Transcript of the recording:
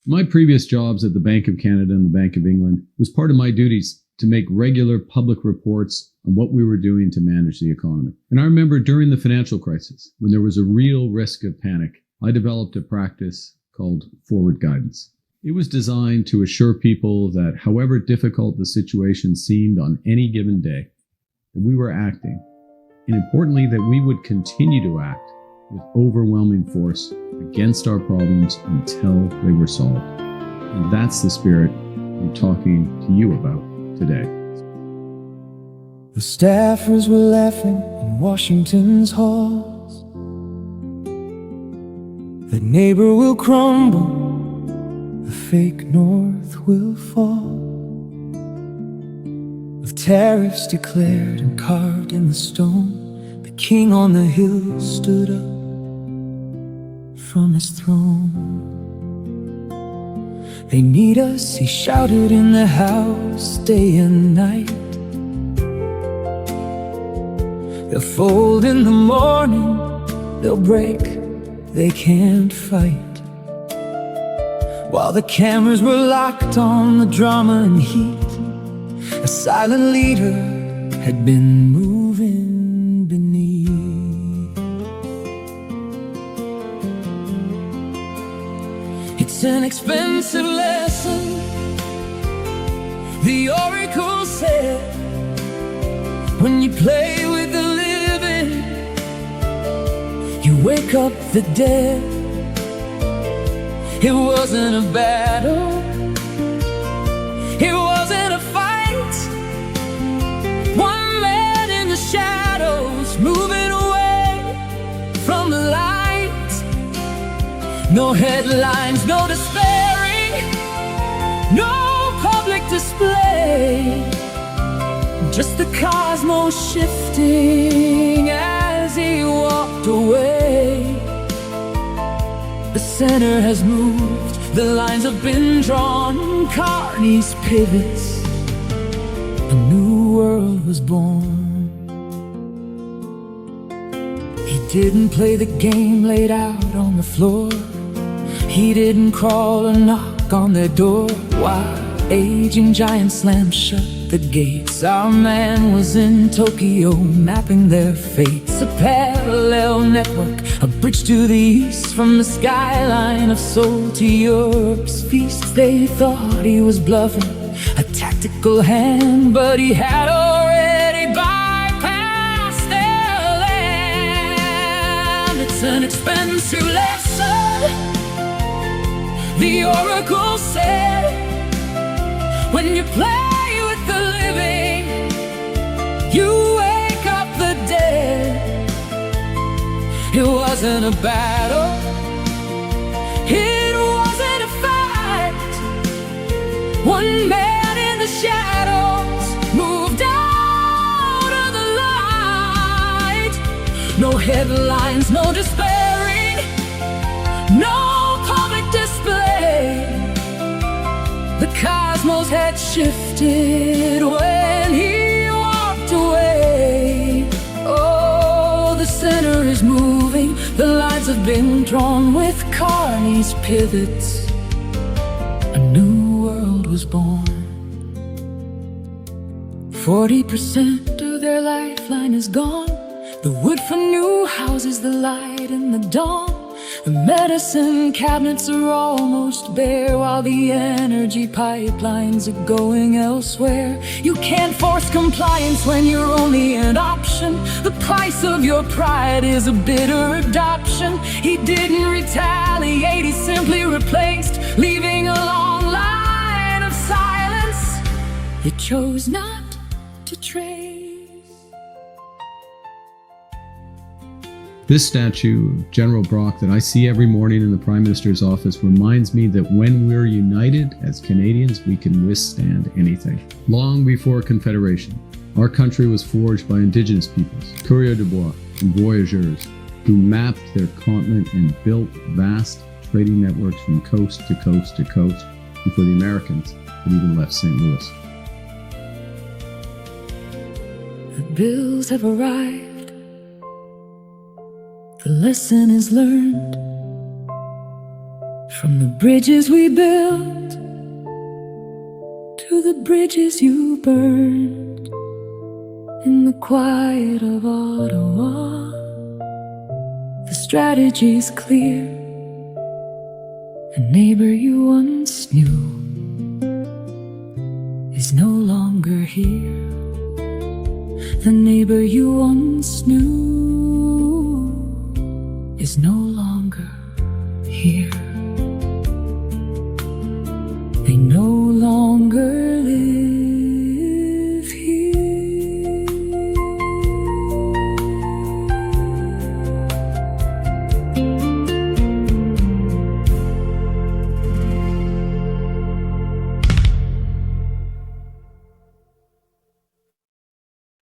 My previous jobs at the Bank of Canada and the Bank of England was part of my duties to make regular public reports on what we were doing to manage the economy. And I remember during the financial crisis, when there was a real risk of panic, I developed a practice called forward guidance. It was designed to assure people that however difficult the situation seemed on any given day, that we were acting, and importantly, that we would continue to act with overwhelming force against our problems until they were solved. And that's the spirit I'm talking to you about today. The staffers were laughing in Washington's halls. The neighbor will crumble, the fake North will fall. With tariffs declared and carved in the stone, the king on the hill stood up from his throne. They need us, he shouted in the house day and night. They'll fold in the morning, they'll break, they can't fight. While the cameras were locked on the drama and heat, a silent leader had been moving beneath. It's an expensive lesson, the oracle said. When you play with the living, you wake up the dead. It wasn't a battle, it wasn't a fight. One man in the shadows, moving away from the light. No headlines, no despairing, no public display. Just the cosmos shifting as he walked away. The center has moved, the lines have been drawn, Carney's pivots, a new world was born. He didn't play the game laid out on the floor. He didn't crawl or knock on their door while aging giants slammed shut the gates. Our man was in Tokyo, mapping their fates. A parallel network, a bridge to the east, from the skyline of Seoul to Europe's feast. They thought he was bluffing, a tactical hand, but he had already bypassed their land. It's an expensive lesson, the oracle said. When you play with the living, you wake up the dead. It wasn't a battle, it wasn't a fight. One man in the shadows moved out of the light. No headlines, no despairing, no public display. The cosmos had shifted when he walked away. Oh, the center is moving, the lines have been drawn with Carney's pivots. A new world was born. 40% of their lifeline is gone. The wood for new houses, the light in the dawn. The medicine cabinets are almost bare, while the energy pipelines are going elsewhere. You can't force compliance when you're only an option. The price of your pride is a bitter adoption. He didn't retaliate, he simply replaced, leaving a long line of silence. He chose not to trace. This statue of General Brock that I see every morning in the Prime Minister's office reminds me that when we're united as Canadians, we can withstand anything. Long before Confederation, our country was forged by Indigenous peoples, coureurs de bois and voyageurs, who mapped their continent and built vast trading networks from coast to coast to coast before the Americans had even left St. Louis. The bills have arrived. The lesson is learned. From the bridges we built to the bridges you burned in the quiet of Ottawa, the strategy's clear. A neighbor you once knew is no longer here. The neighbor you once knew is no longer here.